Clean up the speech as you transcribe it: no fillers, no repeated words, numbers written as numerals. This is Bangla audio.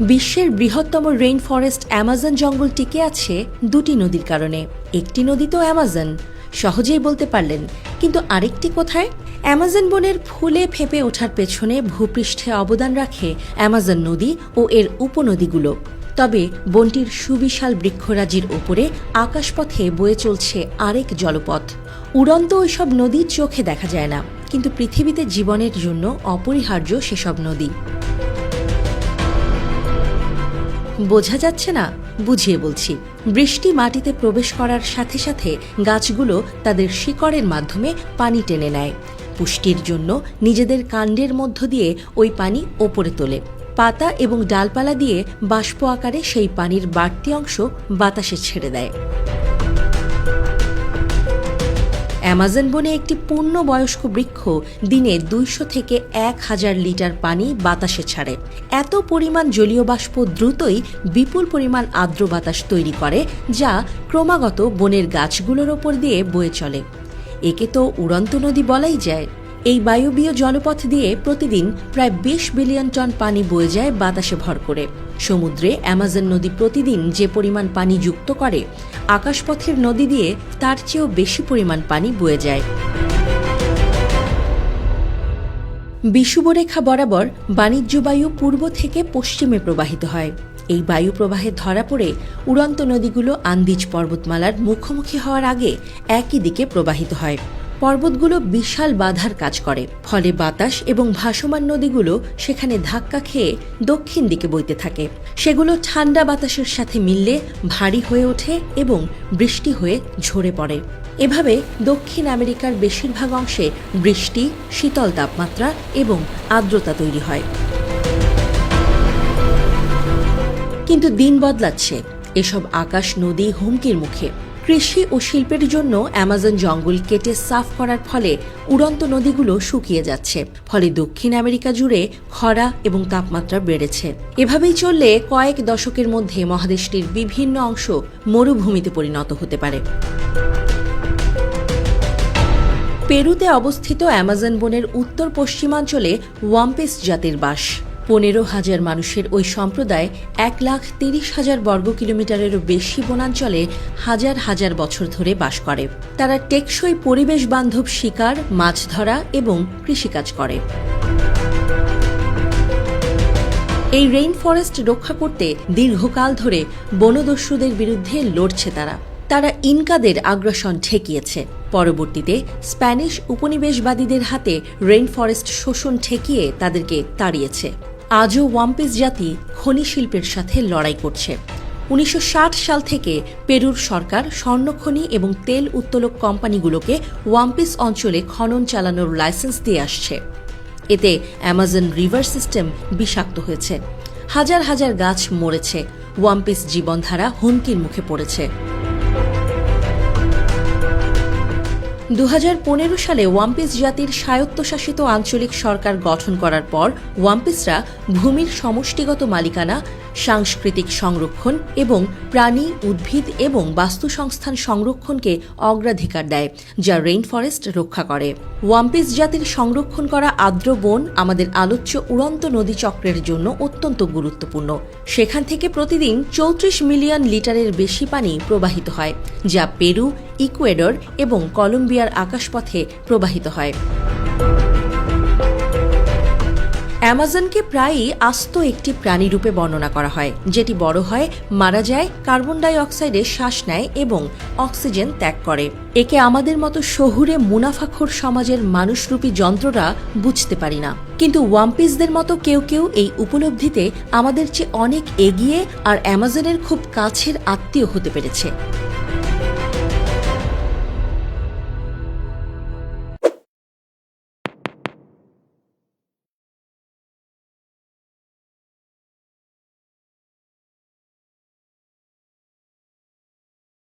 বিশ্বের বৃহত্তম রেইন ফরেস্ট অ্যামাজন জঙ্গল টিকে আছে দুটি নদীর কারণে। একটি নদী তো অ্যামাজন, সহজেই বলতে পারলেন, কিন্তু আরেকটি কোথায়? অ্যামাজন বনের ফুলে ফেঁপে ওঠার পেছনে ভূপৃষ্ঠে অবদান রাখে অ্যামাজন নদী ও এর উপনদীগুলো। তবে বনটির সুবিশাল বৃক্ষরাজির ওপরে আকাশপথে বয়ে চলছে আরেক জলপথ। উড়ন্ত ওইসব নদী চোখে দেখা যায় না, কিন্তু পৃথিবীতে জীবনের জন্য অপরিহার্য সেসব নদী। বোঝা যাচ্ছে না? বুঝিয়ে বলছি। বৃষ্টি মাটিতে প্রবেশ করার সাথে সাথে গাছগুলো তাদের শিকড়ের মাধ্যমে পানি টেনে নেয়। পুষ্টির জন্য নিজেদের কাণ্ডের মধ্য দিয়ে ওই পানি ওপরে তোলে। পাতা এবং ডালপালা দিয়ে বাষ্প আকারে সেই পানির বাড়তি অংশ বাতাসে ছেড়ে দেয়। অ্যামাজন বনে একটি পূর্ণবয়স্ক বৃক্ষ দিনে 200 থেকে 1000 লিটার পানি বাতাসে ছাড়ে। এত পরিমাণ জলীয় বাষ্প দ্রুতই বিপুল পরিমাণ আর্দ্র বাতাস তৈরি করে, যা ক্রমাগত বনের গাছগুলোর ওপর দিয়ে বয়ে চলে। একে তো উড়ন্ত নদী বলাই যায়। এই বায়বীয় জলপথ দিয়ে প্রতিদিন প্রায় 20 বিলিয়ন টন পানি বয়ে যায় বাতাসে ভর করে। সমুদ্রে অ্যামাজন নদী প্রতিদিন যে পরিমাণ পানি যুক্ত করে, আকাশপথের নদী দিয়ে তার চেয়েও বেশি পরিমাণ পানি বয়ে যায়। বিষুবরেখা বরাবর বাণিজ্য বায়ু পূর্ব থেকে পশ্চিমে প্রবাহিত হয়। এই বায়ু প্রবাহে ধরা পড়ে উড়ন্ত নদীগুলো আন্দিজ পর্বতমালার মুখোমুখি হওয়ার আগে একই দিকে প্রবাহিত হয়। পর্বতগুলো বিশাল বাধার কাজ করে, ফলে বাতাস এবং ভাসমান নদীগুলো সেখানে ধাক্কা খেয়ে দক্ষিণ দিকে বইতে থাকে। সেগুলো ঠান্ডা বাতাসের সাথে মিললে ভারী হয়ে ওঠে এবং বৃষ্টি হয়ে ঝরে পড়ে। এভাবে দক্ষিণ আমেরিকার বেশিরভাগ অংশে বৃষ্টি, শীতল তাপমাত্রা এবং আর্দ্রতা তৈরি হয়। কিন্তু দিন বদলাচ্ছে, এসব আকাশ নদী হুমকির মুখে। কৃষি ও শিল্পের জন্য অ্যামাজন জঙ্গল কেটে সাফ করার ফলে উড়ন্ত নদীগুলো শুকিয়ে যাচ্ছে, ফলে দক্ষিণ আমেরিকা জুড়ে খরা এবং তাপমাত্রা বেড়েছে। এভাবেই চললে কয়েক দশকের মধ্যে মহাদেশটির বিভিন্ন অংশ মরুভূমিতে পরিণত হতে পারে। পেরুতে অবস্থিত অ্যামাজন বনের উত্তর পশ্চিমাঞ্চলে ওয়াম্পিস জাতির বাস। 15,000 মানুষের ওই সম্প্রদায় 1,30,000 বর্গ কিলোমিটারেরও বেশি বনাঞ্চলে হাজার হাজার বছর ধরে বাস করে। তারা টেকসই পরিবেশ বান্ধব শিকার, মাছ ধরা এবং কৃষিকাজ করে। এই রেইন ফরেস্ট রক্ষা করতে দীর্ঘকাল ধরে বনদস্যুদের বিরুদ্ধে লড়ছে তারা ইনকাদের আগ্রাসন ঠেকিয়েছে। পরবর্তীতে স্প্যানিশ উপনিবেশবাদীদের হাতে রেইন ফরেস্ট শোষণ ঠেকিয়ে তাদেরকে তাড়িয়েছে। আজও ওয়াম্পিস জাতি খনি শিল্পের সাথে লড়াই করছে। 1960 সাল থেকে পেরুর সরকার স্বর্ণখনি এবং তেল উত্তোলক কোম্পানিগুলোকে ওয়াম্পিস অঞ্চলে খনন চালানোর লাইসেন্স দিয়ে আসছে। এতে অ্যামাজন রিভার সিস্টেম বিষাক্ত হয়েছে, হাজার হাজার গাছ মরেছে, ওয়াম্পিস জীবনধারা হুমকির মুখে পড়েছে। 2015 সালে ওয়াম্পিস জাতির স্বায়ত্তশাসিত আঞ্চলিক সরকার গঠন করার পর ওয়াম্পিসরা ভূমির সমষ্টিগত মালিকানা, সাংস্কৃতিক সংরক্ষণ এবং প্রাণী, উদ্ভিদ এবং বাস্তুসংস্থান সংরক্ষণকে অগ্রাধিকার দেয়, যা রেইন ফরেস্ট রক্ষা করে। ওয়াম্পিস জাতির সংরক্ষণ করা আর্দ্র বন আমাদের আলোচ্য উড়ন্ত নদী চক্রের জন্য অত্যন্ত গুরুত্বপূর্ণ। সেখান থেকে প্রতিদিন 34 মিলিয়ন লিটারের বেশি পানি প্রবাহিত হয়, যা পেরু, ইকুয়েডর এবং কলম্বিয়ার আকাশপথে প্রবাহিত হয়। অ্যামাজনকে প্রায়ই আস্ত একটি প্রাণীরূপে বর্ণনা করা হয়, যেটি বড় হয়, মারা যায়, কার্বন ডাই অক্সাইডে শ্বাস নেয় এবং অক্সিজেন ত্যাগ করে। একে আমাদের মতো শহুরে মুনাফাখোর সমাজের মানুষরূপী যন্ত্ররা বুঝতে পারি না, কিন্তু ওয়াম্পিসদের মতো কেউ কেউ এই উপলব্ধিতে আমাদের চেয়ে অনেক এগিয়ে আর অ্যামাজনের খুব কাছের আত্মীয় হতে পেরেছে।